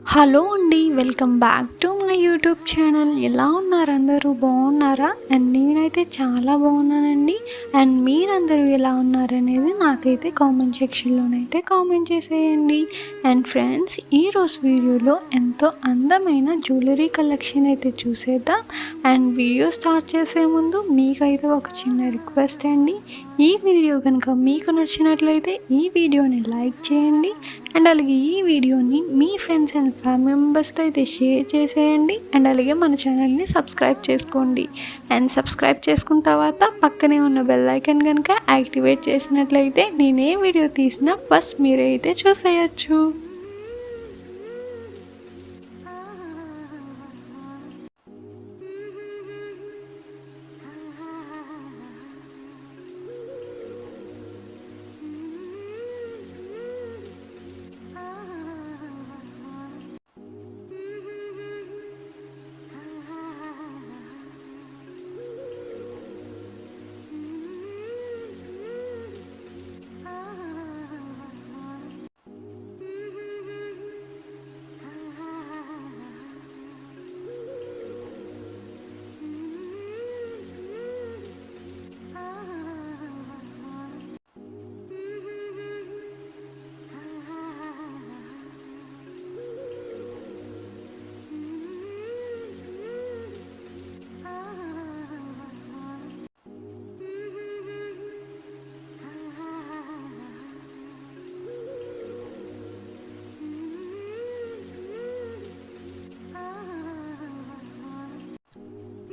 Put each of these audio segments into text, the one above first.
Hello అండి, welcome back to my YouTube channel. ఎలా ఉన్నారు? అందరూ బాగున్నారా? అండ్ నేనైతే చాలా బాగున్నానండి. అండ్ మీరందరూ ఎలా ఉన్నారనేది నాకైతే కామెంట్ సెక్షన్లోనైతే కామెంట్ చేసేయండి. అండ్ ఫ్రెండ్స్, ఈరోజు వీడియోలో ఎంతో అందమైన జ్యువెలరీ కలెక్షన్ అయితే చూసేద్దాం. అండ్ వీడియో స్టార్ట్ చేసే ముందు మీకైతే ఒక చిన్న రిక్వెస్ట్ అండి. ఈ వీడియో కనుక మీకు నచ్చినట్లయితే ఈ వీడియోని లైక్ చేయండి. అండ్ అలాగే ఈ వీడియోని మీ ఫ్రెండ్స్ అండ్ ఫ్యామిలీ మెంబర్స్తో అయితే షేర్ చేసేయండి. అండ్ అలాగే మన ఛానల్ని సబ్స్క్రైబ్ చేసుకోండి. అండ్ సబ్స్క్రైబ్ చేసుకున్న తర్వాత పక్కనే ఉన్న బెల్ ఐకాన్ కనుక యాక్టివేట్ చేసినట్లయితే నేను ఏ వీడియో తీసినా ఫస్ట్ మీరే అయితే చూసేయచ్చు.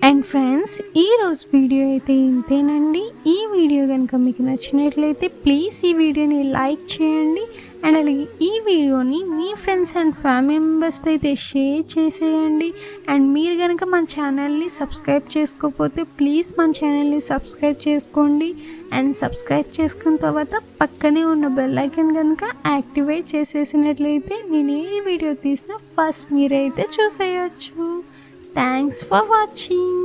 అండ్ ఫ్రెండ్స్, ఈరోజు వీడియో అయితే ఇంతేనండి. ఈ వీడియో కనుక మీకు నచ్చినట్లయితే ప్లీజ్ ఈ వీడియోని లైక్ చేయండి. అండ్ అలాగే ఈ వీడియోని మీ ఫ్రెండ్స్ అండ్ ఫ్యామిలీ మెంబర్స్తో అయితే షేర్ చేసేయండి. అండ్ మీరు కనుక మన ఛానల్ని సబ్స్క్రైబ్ చేసుకోకపోతే ప్లీజ్ మన ఛానల్ని సబ్స్క్రైబ్ చేసుకోండి. అండ్ సబ్స్క్రైబ్ చేసుకున్న తర్వాత పక్కనే ఉన్న బెల్ ఐకాన్ కనుక యాక్టివేట్ చేసేసినట్లయితే నేను ఏ వీడియో తీసినా ఫస్ట్ మీరైతే చూసేయచ్చు. Thanks for watching.